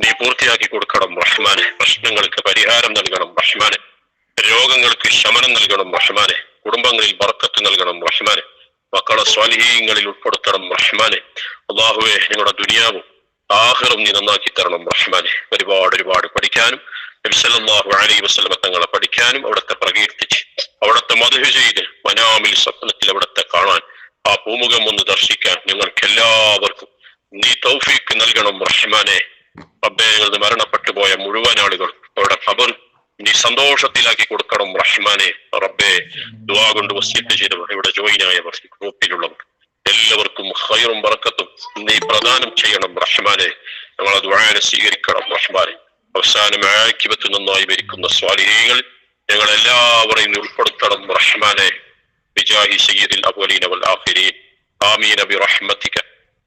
നീ പൂർത്തിയാക്കി കൊടുക്കണം റഹ്മാനെ. പ്രശ്നങ്ങൾക്ക് പരിഹാരം നൽകണം റഹ്മാനെ. രോഗങ്ങൾക്ക് ശമനം നൽകണം റഹ്മാനെ. കുടുംബങ്ങളിൽ ബർക്കത്ത് നൽകണം റഹ്മാനെ. മക്കളെ സ്വാലിഹീങ്ങളിൽ ഉൾപ്പെടുത്തണം റഹ്മാനെ. അല്ലാഹുവേ, ഞങ്ങളുടെ ദുനിയാവും ആഖിറവും നീ നന്നാക്കി തരണം റഹ്മാനെ. ഒരുപാട് പഠിക്കാനും നബി സല്ലല്ലാഹു അലൈഹി വസല്ലം തങ്ങളെ പഠിക്കാനും അവിടുത്തെ പ്രകീർത്തിച്ച് അവിടുത്തെ മദ്ഹ് ചെയ്ത് മനാമിൽ സ്വപ്നത്തിൽ അവിടുത്തെ കാണാൻ ആ പൂമുഖം ഒന്ന് ദർശിക്കാൻ ഞങ്ങൾക്ക് എല്ലാവർക്കും നീ തൗഫീഖ് നൽകണം റഹ്മാനെ. റബ്ബേ, ഞങ്ങൾ മരണപ്പെട്ടു പോയ മുഴുവൻ ആളുകൾ അവരുടെ ഖബർ നീ സന്തോഷത്തിലാക്കി കൊടുക്കണം റഹ്മാനെ. റബ്ബേ, ദുആ കൊണ്ട് വസിയത്ത് ചെയ്തവർ, ഇവിടെ ജോയിൻ ആയവർ, ഗ്രൂപ്പിലുള്ളവർ എല്ലാവർക്കും ഖൈറും ബറക്കത്തും നീ പ്രദാനം ചെയ്യണം റഹ്മാനെ. ഞങ്ങളെ ദുആനെ സ്വീകരിക്കണം റഹ്മാനെ. അവസാനം ആഖിബത്ത് നന്നായി ഭരിക്കുന്ന സ്വാലിഹീങ്ങൾ ഞങ്ങൾ എല്ലാവരെയും ഉൾപ്പെടുത്തണം റഹ്മാനെ. ബിജാഹി സയ്യിദിൽ അവ്വലീന വൽ ആഖിരീൻ. ആമീൻ ബിറഹ്മതിക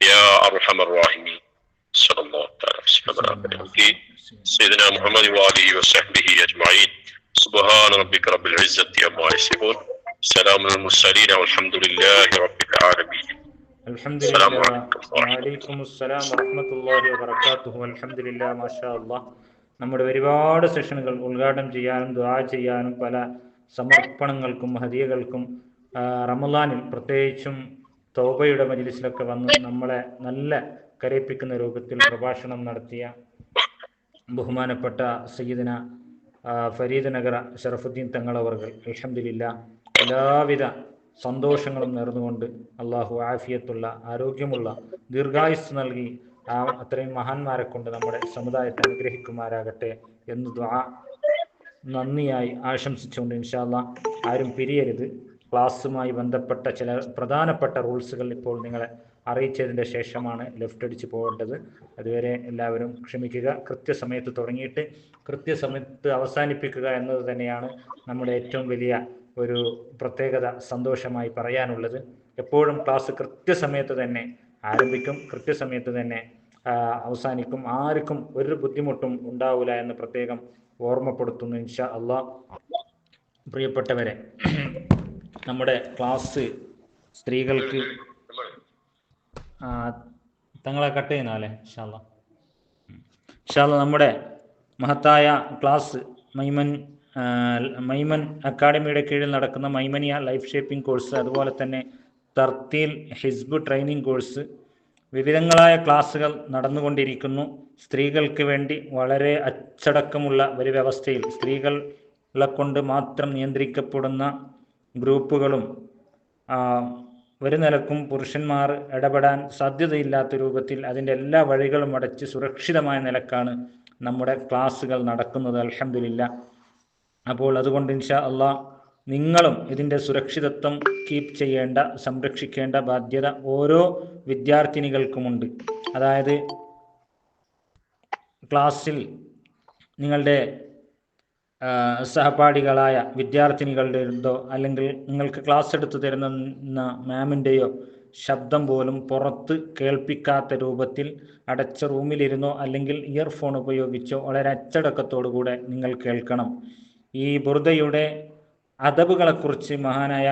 യാ അർഹമർ റഹീമീൻ. സല്ലല്ലാഹു തആല അലൈഹി سيدنا محمد وآله وصحبه أجمعين. سبحان ربك رب العزة عما يصفون. سلام المرسلين والحمد لله رب العالمين. അൽഹംദുലില്ലാ. വഅലൈക്കും അസ്സലാം വറഹ്മത്തുള്ളാഹി വബറകാതുഹു. അൽഹംദുലില്ലാ, മാഷാ അല്ലാഹ്. നമ്മുടെ ഒരുപാട് സെഷനുകൾ ഉദ്ഘാടനം ചെയ്യാനും ദുആ ചെയ്യാനും പല സമർപ്പണങ്ങൾക്കും ഹദിയകൾക്കും റമളാനിൽ പ്രത്യേകിച്ചും തൗബയുടെ മജ്ലിസിലൊക്കെ വന്ന് നമ്മളെ നല്ല കരയിപ്പിക്കുന്ന രൂപത്തിൽ പ്രഭാഷണം നടത്തിയ ബഹുമാനപ്പെട്ട സയ്യിദന ഫരീദ് നഗർ ഷറഫുദ്ദീൻ തങ്ങളവർകൾ അൽഹംദുലില്ലാ എല്ലാവിധ സന്തോഷങ്ങളും നേർന്നുകൊണ്ട് അള്ളാഹു ആഫിയത്തുള്ള ആരോഗ്യമുള്ള ദീർഘായുസ് നൽകി അത്രയും മഹാന്മാരെ കൊണ്ട് നമ്മുടെ സമുദായത്തെ അനുഗ്രഹിക്കുമാരാകട്ടെ എന്ന് ദുആ നന്ദിയായി ആശംസിച്ചുകൊണ്ട് ഇൻഷാ അല്ലാഹ് ആരും പിരിയരുത്. ക്ലാസ്സുമായി ബന്ധപ്പെട്ട ചില പ്രധാനപ്പെട്ട റൂൾസുകൾ ഇപ്പോൾ നിങ്ങളെ അറിയിച്ചതിൻ്റെ ശേഷമാണ് ലെഫ്റ്റ് അടിച്ച് പോകേണ്ടത്. അതുവരെ എല്ലാവരും ക്ഷമിക്കുക. കൃത്യസമയത്ത് തുടങ്ങിയിട്ട് കൃത്യസമയത്ത് അവസാനിപ്പിക്കുക എന്നത് തന്നെയാണ് നമ്മുടെ ഏറ്റവും വലിയ ഒരു പ്രത്യേകത സന്തോഷമായി പറയാനുള്ളത്. എപ്പോഴും ക്ലാസ് കൃത്യസമയത്ത് തന്നെ ആരംഭിക്കും, കൃത്യസമയത്ത് തന്നെ അവസാനിക്കും. ആർക്കും ഒരു ബുദ്ധിമുട്ടും ഉണ്ടാവില്ല എന്ന് പ്രത്യേകം ഓർമ്മപ്പെടുത്തുന്നു ഇൻഷാ അല്ലാഹ്. പ്രിയപ്പെട്ടവരെ, നമ്മുടെ ക്ലാസ് സ്ത്രീകൾക്ക് തങ്ങളെ കട്ട് ചെയ്യുന്നല്ലേ ഇൻഷാ അല്ലാഹ്. നമ്മുടെ മഹത്തായ ക്ലാസ് മൈമൻ അക്കാഡമിയുടെ കീഴിൽ നടക്കുന്ന മൈമനിയ ലൈഫ് ഷേപ്പിംഗ് കോഴ്സ്, അതുപോലെ തന്നെ തർത്തീൽ ഹിസ്ബ് ട്രെയിനിങ് കോഴ്സ്, വിവിധങ്ങളായ ക്ലാസ്സുകൾ നടന്നുകൊണ്ടിരിക്കുന്നു. സ്ത്രീകൾക്ക് വേണ്ടി വളരെ അച്ചടക്കമുള്ള ഒരു വ്യവസ്ഥയിൽ സ്ത്രീകളെ കൊണ്ട് മാത്രം നിയന്ത്രിക്കപ്പെടുന്ന ഗ്രൂപ്പുകളും ഒരു നിലക്കും പുരുഷന്മാർ ഇടപെടാൻ സാധ്യതയില്ലാത്ത രൂപത്തിൽ അതിൻ്റെ എല്ലാ വഴികളും അടച്ച് സുരക്ഷിതമായ നിലക്കാണ് നമ്മുടെ ക്ലാസ്സുകൾ നടക്കുന്നത്. അൽഹംദുലില്ലാ. അപ്പോൾ അതുകൊണ്ട് ഇൻഷാ അല്ലാഹ് നിങ്ങളും ഇതിൻ്റെ സുരക്ഷിതത്വം കീപ്പ് ചെയ്യേണ്ട, സംരക്ഷിക്കേണ്ട ബാധ്യത ഓരോ വിദ്യാർത്ഥിനികൾക്കുമുണ്ട്. അതായത് ക്ലാസ്സിൽ നിങ്ങളുടെ സഹപാഠികളായ വിദ്യാർത്ഥിനികളുടെയോ അല്ലെങ്കിൽ നിങ്ങൾക്ക് ക്ലാസ് എടുത്തു തരുന്ന മാമിൻ്റെയോ ശബ്ദം പോലും പുറത്ത് കേൾപ്പിക്കാത്ത രൂപത്തിൽ അടച്ച റൂമിലിരുന്നോ അല്ലെങ്കിൽ ഇയർഫോൺ ഉപയോഗിച്ചോ വളരെ അച്ചടക്കത്തോടുകൂടെ നിങ്ങൾ കേൾക്കണം. ഈ ബുർദയുടെ അദബുകളെക്കുറിച്ച് മഹാനായ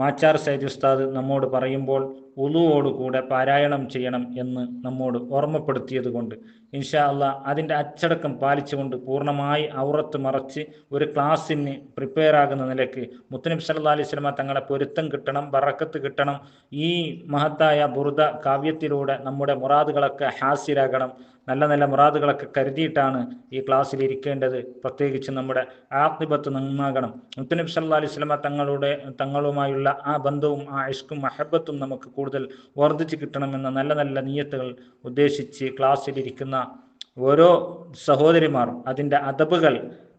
മാച്ചാർ സയ്യിദ് ഉസ്താദ് നമ്മോട് പറയുമ്പോൾ ഉളുവോടുകൂടെ പാരായണം ചെയ്യണം എന്ന് നമ്മോട് ഓർമ്മപ്പെടുത്തിയത് കൊണ്ട് ഇൻഷാ അല്ലാഹ് അതിൻ്റെ അച്ചടക്കം പാലിച്ചുകൊണ്ട് പൂർണ്ണമായി ഔറത്ത് മറച്ച് ഒരു ക്ലാസ്സിന് പ്രിപ്പയർ ആകുന്ന നിലയ്ക്ക് മുത്തുനബി സല്ലല്ലാഹു അലൈഹി വസല്ലം തങ്ങളെ പൊരുത്തം കിട്ടണം, ബറക്കത്ത് കിട്ടണം. ഈ മഹത്തായ ബുർദ കാവ്യത്തിലൂടെ നമ്മുടെ മുറാദുകളൊക്കെ ഹാസിലാകണം. നല്ല നല്ല മുറാദുകളൊക്കെ കരുതിയിട്ടാണ് ഈ ക്ലാസ്സിൽ ഇരിക്കേണ്ടത്. പ്രത്യേകിച്ച് നമ്മുടെ ആഖിബത്ത് നന്നാകണം. മുത്തുനബി സല്ലല്ലാഹു അലൈഹി വസല്ലം തങ്ങളുമായുള്ള ആ ബന്ധവും ആ ഇഷ്കും മഹബത്തും നമുക്ക് കൂടുതൽ വർദ്ധിച്ച് കിട്ടണമെന്ന നല്ല നല്ല നിയ്യത്തുകൾ ഉദ്ദേശിച്ച് ക്ലാസ്സിലിരിക്കുന്ന ഓരോ സഹോദരിമാരും അതിൻ്റെ അദബുകൾ,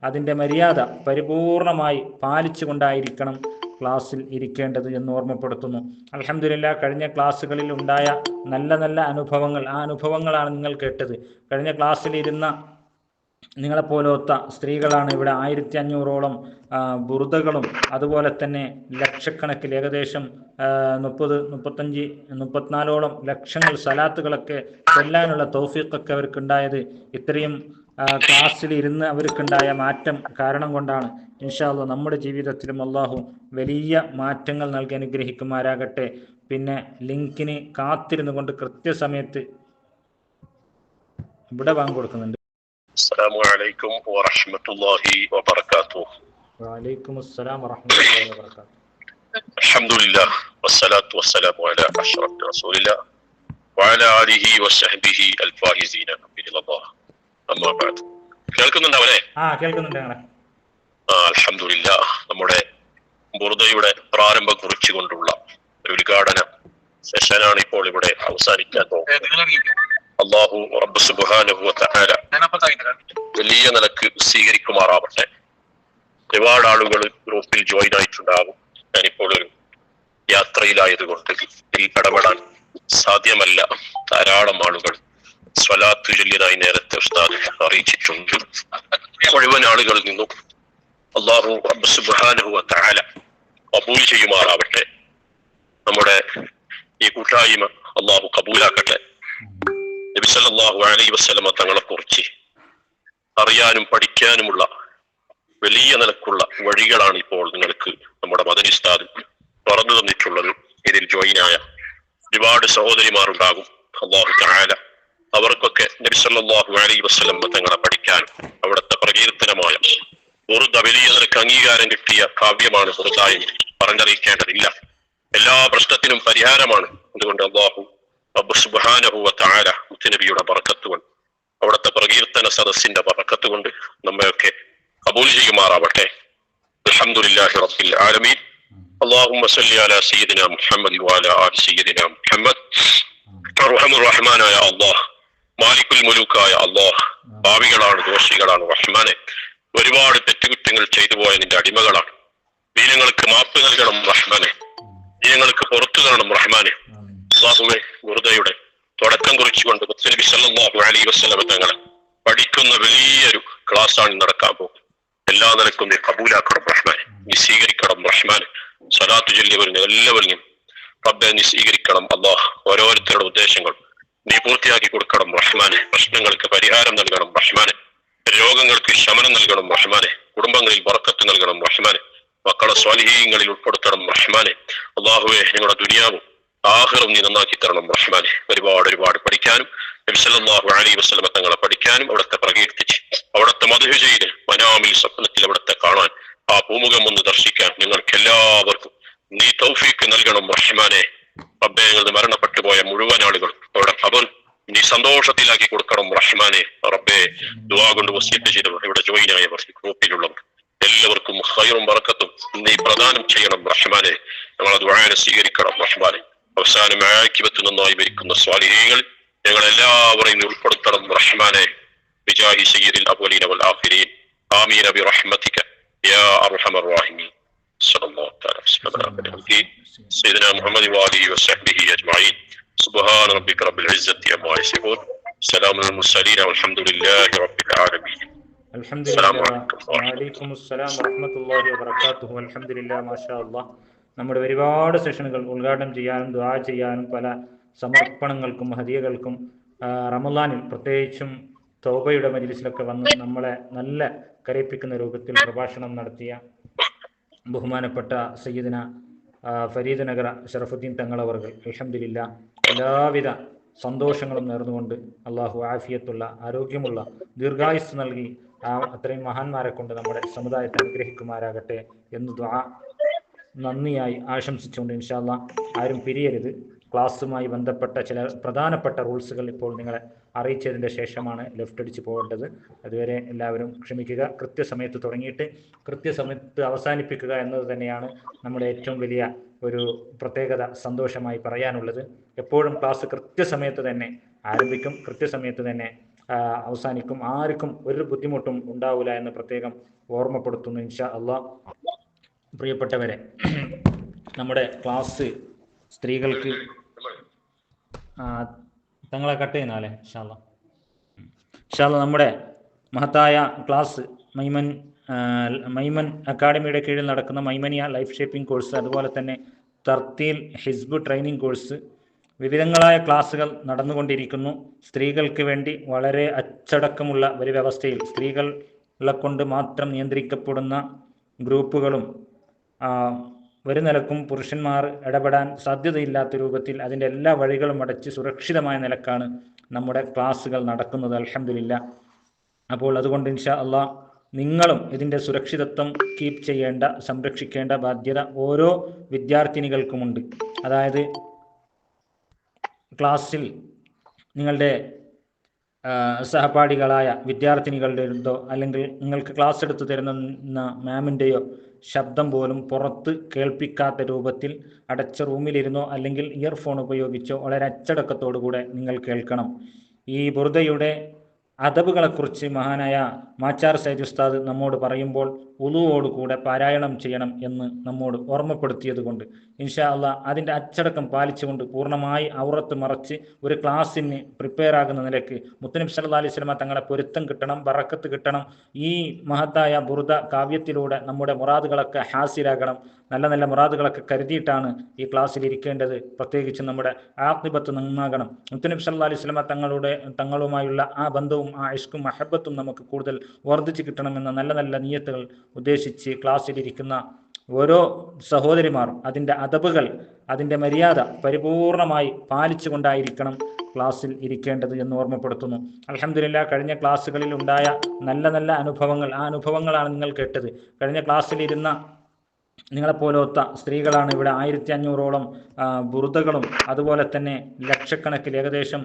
അതിൻ്റെ മര്യാദ പരിപൂർണമായി പാലിച്ചുകൊണ്ടായിരിക്കണം ക്ലാസ്സിൽ ഇരിക്കേണ്ടത് എന്ന് ഓർമ്മപ്പെടുത്തുന്നു. അൽഹംദുലില്ലാ, കഴിഞ്ഞ ക്ലാസ്സുകളിൽ ഉണ്ടായ നല്ല നല്ല അനുഭവങ്ങൾ, ആ അനുഭവങ്ങളാണ് നിങ്ങൾ കേട്ടത്. കഴിഞ്ഞ ക്ലാസ്സിലിരുന്ന നിങ്ങളെപ്പോലൊത്ത സ്ത്രീകളാണ് ഇവിടെ 1500ഓളം ബുർദകളും അതുപോലെ തന്നെ ലക്ഷക്കണക്കിൽ ഏകദേശം 34ഓളം ലക്ഷങ്ങൾ സലാത്തുകളൊക്കെ ചൊല്ലാനുള്ള തൗഫീഖൊക്കെ അവർക്കുണ്ടായത് ഇത്രയും ക്ലാസ്സിൽ ഇരുന്ന് അവർക്കുണ്ടായ മാറ്റം കാരണം കൊണ്ടാണ്. ഇൻഷാ അല്ലാഹ് നമ്മുടെ ജീവിതത്തിലും അള്ളാഹു വലിയ മാറ്റങ്ങൾ നൽകി അനുഗ്രഹിക്കുമാരാകട്ടെ. പിന്നെ ലിങ്കിന് കാത്തിരുന്നു കൊണ്ട് കൃത്യസമയത്ത് ഇവിടെ കൊടുക്കുന്നുണ്ട്. السلام عليكم ورحمة الله وبركاته. وعليكم السلام ورحمة الله وبركاته. الحمد لله والصلاة والسلام على أشرف رسول الله وعلى آله وصحبه الفائزين بإذن الله. أما بعد. കേൾക്കുന്നുണ്ടാവല്ലേ? കേൾക്കുന്നുണ്ട് ഞങ്ങളെ. അൽഹംദുലില്ലാ, നമ്മുടെ ബുർദയുടെ പ്രാരംഭം കുറിച്ചുകൊണ്ടുള്ള ഒരു ഉദ്ഘാടന സെഷനാണ് ഇപ്പോൾ ഇവിടെ അവസാനിക്കാൻ പോകുന്നത്. അല്ലാഹു റബ്ബ് സുബ്ഹാനഹു വ തആല വലിയ നിലക്ക് സ്വീകരിക്കുമാറാവട്ടെ. ഒരുപാട് ആളുകൾ ഗ്രൂപ്പിൽ ജോയിൻ ആയിട്ടുണ്ടാകും. ഞാനിപ്പോൾ ഒരു യാത്രയിലായതുകൊണ്ട് ഇതിൽ ഇടപെടാൻ സാധ്യമല്ല. ധാരാളം ആളുകൾ സ്വലാത്ത് ചൊല്ലിയതായി നേരത്തെ ഉസ്താദ് അറിയിച്ചിട്ടുണ്ട്. മുഴുവൻ ആളുകളിൽ നിന്നും അല്ലാഹു റബ്ബ് സുബ്ഹാനഹു വ തആല കബൂൽ ചെയ്യുമാറാവട്ടെ. നമ്മുടെ ഈ കൂട്ടായ്മ അല്ലാഹു കബൂലാക്കട്ടെ. നബി സല്ലല്ലാഹു അലൈഹി വസല്ലമ തങ്ങളെ കുറിച്ച് അറിയാനും പഠിക്കാനുമുള്ള വലിയ നിലക്കുള്ള വഴികളാണ് ഇപ്പോൾ നിങ്ങൾക്ക് നമ്മുടെ മദനി ഉസ്താദ് പറഞ്ഞു തന്നിട്ടുള്ളത്. ഇതിൽ ജോയിനായ ഒരുപാട് സഹോദരിമാരുണ്ടാകും. അല്ലാഹു തആല അവർക്കൊക്കെ നബി സല്ലല്ലാഹു അലൈഹി വസല്ലം തങ്ങളെ പഠിക്കാനും അവിടുത്തെ പ്രകീർത്തനമായ ബുർദ വലിയ നിലക്ക് അംഗീകാരം കിട്ടിയ കാവ്യമാണ് ബുർദ എന്ന് പറഞ്ഞറിയിക്കേണ്ടതില്ല. എല്ലാ പ്രശ്നത്തിനും പരിഹാരമാണ്. അതുകൊണ്ട് അല്ലാഹു റബ്ബ് സുബ്ഹാനഹു വ തആല മുത്തുനബിയുടെ ബറക്കത്ത് കൊണ്ട് അവിടുത്തെ പ്രകീർത്തന സദസ്സിന്റെ ബറക്കത്ത് കൊണ്ട് നമ്മയൊക്കെ കബൂൽ ചെയ്യുമാറാവട്ടെ. അൽഹംദുലില്ലാഹി റബ്ബിൽ ആലമീൻ. اللهم صل على سيدنا محمد وعلى آل سيدنا محمد. അർഹമുർ റഹ്മാനായ അല്ലാഹ്, മാലിക്കുൽ മുലൂക്കായ അല്ലാഹ്, പാപികളാണ്, ദോഷികളാണ് റഹ്മാനെ. ഒരുപാട് തെറ്റുകുറ്റങ്ങൾ ചെയ്തു പോയ നിന്റെ അടിമകളാണ്. ദീനങ്ങൾക്ക് മാപ്പ് നൽകണം റഹ്മാനെ. ദീനങ്ങൾക്ക് പുറത്തു തരണം റഹ്മാനെ. അല്ലാഹുവേ, ബുർദയുടെ തുടക്കം കുറിച്ചുകൊണ്ട് മുത്തുനബി സല്ലല്ലാഹു അലൈഹി വസല്ലം തങ്ങളെ പഠിക്കുന്ന വലിയൊരു ക്ലാസ് ആണ് നടക്കാൻ പോകുന്നത്. എല്ലാ നിലക്കും നീ കബൂലാക്കണം റഹ്മാനെ. നീ സ്വീകരിക്കണം റഹ്മാനെ. സ്വലാത്ത് ചൊല്ലിയവരിൽ എല്ലാവരെയും റബ്ബെ നീ സ്വീകരിക്കണം അല്ലാഹ്. ഓരോരുത്തരുടെ ഉദ്ദേശങ്ങൾ നീ പൂർത്തിയാക്കി കൊടുക്കണം റഹ്മാനെ. പ്രശ്നങ്ങൾക്ക് പരിഹാരം നൽകണം റഹ്മാനെ. രോഗങ്ങൾക്ക് ശമനം നൽകണം റഹ്മാനെ. കുടുംബങ്ങളിൽ ബർക്കത്ത് നൽകണം റഹ്മാനെ. മക്കളെ സ്വാലിഹീങ്ങളിൽ ഉൾപ്പെടുത്തണം റഹ്മാനെ. അല്ലാഹുവേ, ഞങ്ങളുടെ ദുനിയാവും ആഖിറവും നീ നന്നാക്കി തരണം റഹ്മാനെ. ഒരുപാട് പഠിക്കാനും നബി സല്ലല്ലാഹു അലൈഹി വസല്ലം തങ്ങളെ പഠിക്കാനും അവിടുത്തെ പ്രകീർത്തിച്ച് അവിടുത്തെ മദ്ഹ് ചെയ്ത് മനാമിൽ സ്വപ്നത്തിൽ അവിടുത്തെ കാണാൻ ആ പൂമുഖം ഒന്ന് ദർശിക്കാൻ ഞങ്ങൾക്ക് എല്ലാവർക്കും നീ തൗഫീക്ക് നൽകണം റഹ്മാനെ. റബ്ബേ, ഞങ്ങൾ മരണപ്പെട്ടു പോയ മുഴുവൻ ആളുകൾ അവിടെ ഖബർ നീ സന്തോഷത്തിലാക്കി കൊടുക്കണം റഹ്മാനെ. റബ്ബേ, ദുആ കൊണ്ട് വസിയത്ത് ചെയ്തവർ, ഇവിടെ ജോയിൻ ആയവർ, ഗ്രൂപ്പിലുള്ളവർ എല്ലാവർക്കും ഖൈറും ബറക്കത്തും നീ പ്രദാനം ചെയ്യണം റഹ്മാനെ. ഞങ്ങളെ ദുആനെ സ്വീകരിക്കണം റഹ്മാനെ. അവസാനം ആഖിബത്ത് നന്നായി ഭരിക്കുന്ന സ്വാലിഹീങ്ങൾ ഞങ്ങൾ എല്ലാവരെയും ഉൾപ്പെടുത്തണം റഹ്മാനെ. ബിജാഹി സയ്യിദിൽ അവ്വലീന വൽ ആഖിരീൻ. ആമീൻ ബിറഹ്മതിക യാ അർഹമർ റഹീമീൻ. സല്ലല്ലാഹു തആല അലൈഹി സയ്യിദനാ മുഹമ്മദ് വആലിഹി വസഹ്ബിഹി അജ്മഈൻ. സുബ്ഹാന റബ്ബിക റബ്ബിൽ ഇസ്സത്തി അമ്മാ യസിഫൂൻ. സലാമുൽ മുർസലീൻ വൽഹംദുലില്ലാഹി റബ്ബിൽ ആലമീൻ. അൽഹംദുലില്ലാഹി വഅലൈക്കും അസ്സലാം വറഹ്മത്തുള്ളാഹി വബറകാതുഹു. അൽഹംദുലില്ലാഹ്, മാഷാ അല്ലാഹ്. നമ്മുടെ ഒരുപാട് സെഷനുകൾ ഉദ്ഘാടനം ചെയ്യാനും ദുആ ചെയ്യാനും പല സമർപ്പണങ്ങൾക്കും ഹദിയകൾക്കും റമളാനിൽ പ്രത്യേകിച്ചും തൗബയുടെ മജ്ലിസിലൊക്കെ വന്ന് നമ്മളെ നല്ല കരയിപ്പിക്കുന്ന രൂപത്തിൽ പ്രഭാഷണം നടത്തിയ ബഹുമാനപ്പെട്ട സയ്യിദന ഫരീദ് നഗർ ശറഫുദ്ദീൻ തങ്ങളവർകൾ അൽഹംദുലില്ലാഹ് എല്ലാവിധ സന്തോഷങ്ങളും നേർന്നുകൊണ്ട് അള്ളാഹു ആഫിയത്തുള്ള ആരോഗ്യമുള്ള ദീർഘായുസ് നൽകി അത്രയും മഹാന്മാരെ കൊണ്ട് നമ്മുടെ സമുദായത്തെ അനുഗ്രഹിക്കുമാരാകട്ടെ എന്ന് ദുആ നന്ദിയായി ആശംസിച്ചുകൊണ്ട് ഇൻഷാ അല്ലാഹ് ആരും പിരിയരുത്. ക്ലാസ്സുമായി ബന്ധപ്പെട്ട ചില പ്രധാനപ്പെട്ട റൂൾസുകൾ ഇപ്പോൾ നിങ്ങളെ അറിയിച്ചതിൻ്റെ ശേഷമാണ് ലെഫ്റ്റ് അടിച്ച് പോകേണ്ടത്. അതുവരെ എല്ലാവരും ക്ഷമിക്കുക. കൃത്യസമയത്ത് തുടങ്ങിയിട്ട് കൃത്യസമയത്ത് അവസാനിപ്പിക്കുക എന്നത് തന്നെയാണ് നമ്മുടെ ഏറ്റവും വലിയ ഒരു പ്രത്യേകത, സന്തോഷമായി പറയാനുള്ളത്. എപ്പോഴും ക്ലാസ് കൃത്യസമയത്ത് തന്നെ ആരംഭിക്കും, കൃത്യസമയത്ത് തന്നെ അവസാനിക്കും. ആർക്കും ഒരു ബുദ്ധിമുട്ടും ഉണ്ടാവില്ല എന്ന് പ്രത്യേകം ഓർമ്മപ്പെടുത്തുന്നു ഇൻഷാ അല്ലാഹ്. പ്രിയപ്പെട്ടവരെ, നമ്മുടെ ക്ലാസ് സ്ത്രീകൾക്ക് തങ്ങളെ കട്ട് ചെയ്യുന്നാലേ ഇൻഷാ അല്ലാഹ് നമ്മുടെ മഹത്തായ ക്ലാസ് മൈമൻ അക്കാഡമിയുടെ കീഴിൽ നടക്കുന്ന മൈമനിയ ലൈഫ് ഷേപ്പിംഗ് കോഴ്സ്, അതുപോലെ തന്നെ തർത്തീൽ ഹിസ്ബ് ട്രെയിനിങ് കോഴ്സ്, വിവിധങ്ങളായ ക്ലാസ്സുകൾ നടന്നുകൊണ്ടിരിക്കുന്നു. സ്ത്രീകൾക്ക് വേണ്ടി വളരെ അച്ചടക്കമുള്ള ഒരു വ്യവസ്ഥയിൽ സ്ത്രീകളെ കൊണ്ട് മാത്രം നിയന്ത്രിക്കപ്പെടുന്ന ഗ്രൂപ്പുകളും ഒരു നിലക്കും പുരുഷന്മാർ ഇടപെടാൻ സാധ്യതയില്ലാത്ത രൂപത്തിൽ അതിൻ്റെ എല്ലാ വഴികളും അടച്ച് സുരക്ഷിതമായ നിലക്കാണ് നമ്മുടെ ക്ലാസ്സുകൾ നടക്കുന്നത്. അൽഹംദുലില്ലാഹ്. അപ്പോൾ അതുകൊണ്ട് ഇൻഷാ അള്ളാഹ് നിങ്ങളും ഇതിൻ്റെ സുരക്ഷിതത്വം കീപ്പ് ചെയ്യേണ്ട, സംരക്ഷിക്കേണ്ട ബാധ്യത ഓരോ വിദ്യാർത്ഥിനികൾക്കുമുണ്ട്. അതായത് ക്ലാസ്സിൽ നിങ്ങളുടെ സഹപാഠികളായ വിദ്യാർത്ഥിനികളുടെയോ അല്ലെങ്കിൽ നിങ്ങൾക്ക് ക്ലാസ് എടുത്തു തരുന്ന മാമിൻ്റെയോ ശബ്ദം പോലും പുറത്ത് കേൾപ്പിക്കാത്ത രൂപത്തിൽ അടച്ച റൂമിലിരുന്നോ അല്ലെങ്കിൽ ഇയർഫോൺ ഉപയോഗിച്ചോ വളരെ അച്ചടക്കത്തോടുകൂടെ നിങ്ങൾ കേൾക്കണം. ഈ ബുർദയുടെ അദബുകളെക്കുറിച്ച് മഹാനായ മാച്ചാർ സയ്യിദ് ഉസ്താദ് നമ്മോട് പറയുമ്പോൾ ഉളുവോടുകൂടെ പാരായണം ചെയ്യണം എന്ന് നമ്മോട് ഓർമ്മപ്പെടുത്തിയത് കൊണ്ട് ഇൻഷാ അള്ളാഹ് അതിൻ്റെ അച്ചടക്കം പാലിച്ചുകൊണ്ട് പൂർണ്ണമായി ഔറത്ത് മറച്ച് ഒരു ക്ലാസ്സിന് പ്രിപ്പയർ ആകുന്ന നിലയ്ക്ക് മുത്തനബി സല്ലല്ലാഹു അലൈഹി വസല്ലമ തങ്ങളെ പൊരുത്തം കിട്ടണം, ബറക്കത്ത് കിട്ടണം. ഈ മഹത്തായ ബുർദ കാവ്യത്തിലൂടെ നമ്മുടെ മുറാദുകളൊക്കെ ഹാസിലാകണം. നല്ല നല്ല മുറാദുകളൊക്കെ കരുതിയിട്ടാണ് ഈ ക്ലാസ്സിൽ ഇരിക്കേണ്ടത്. പ്രത്യേകിച്ച് നമ്മുടെ ആഖിബത്ത് നന്നാകണം. മുത്തനബി സല്ലല്ലാഹു അലൈഹി വസല്ലമ തങ്ങളുമായുള്ള ആ ബന്ധവും ആ ഇഷ്കും മഹബത്തും നമുക്ക് കൂടുതൽ വർദ്ധിച്ചു കിട്ടണമെന്ന നല്ല നല്ല നിയ്യത്തുകൾ ഉദ്ദേശിച്ച് ക്ലാസ്സിലിരിക്കുന്ന ഓരോ സഹോദരിമാർ അതിൻ്റെ അദബുകൾ, അതിൻ്റെ മര്യാദ പരിപൂർണമായി പാലിച്ചുകൊണ്ടായിരിക്കണം ക്ലാസ്സിൽ ഇരിക്കേണ്ടത് എന്ന് ഓർമ്മപ്പെടുത്തുന്നു. അൽഹംദുലില്ലാഹ്, കഴിഞ്ഞ ക്ലാസ്സുകളിൽ ഉണ്ടായ നല്ല നല്ല അനുഭവങ്ങൾ, ആ അനുഭവങ്ങളാണ് നിങ്ങൾ കേട്ടത്. കഴിഞ്ഞ ക്ലാസ്സിലിരുന്ന നിങ്ങളെപ്പോലത്തെ സ്ത്രീകളാണ് ഇവിടെ 1500ഓളം ബുർദകളും അതുപോലെ തന്നെ ലക്ഷക്കണക്കിൽ ഏകദേശം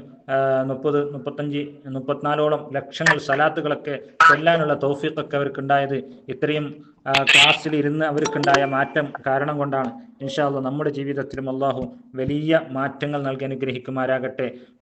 30, 35, 34ഓളം ലക്ഷങ്ങൾ സലാത്തുകളൊക്കെ ചൊല്ലാനുള്ള തൗഫീഖൊക്കെ അവർക്കുണ്ടായത് ഇത്രയും ക്ലാസ്സിൽ ഇരുന്ന് അവർക്കുണ്ടായ മാറ്റം കാരണം കൊണ്ടാണ്. ഇൻഷാ അല്ലാഹ് നമ്മുടെ ജീവിതത്തിലും അള്ളാഹു വലിയ മാറ്റങ്ങൾ നൽകി അനുഗ്രഹിക്കുമാരാകട്ടെ.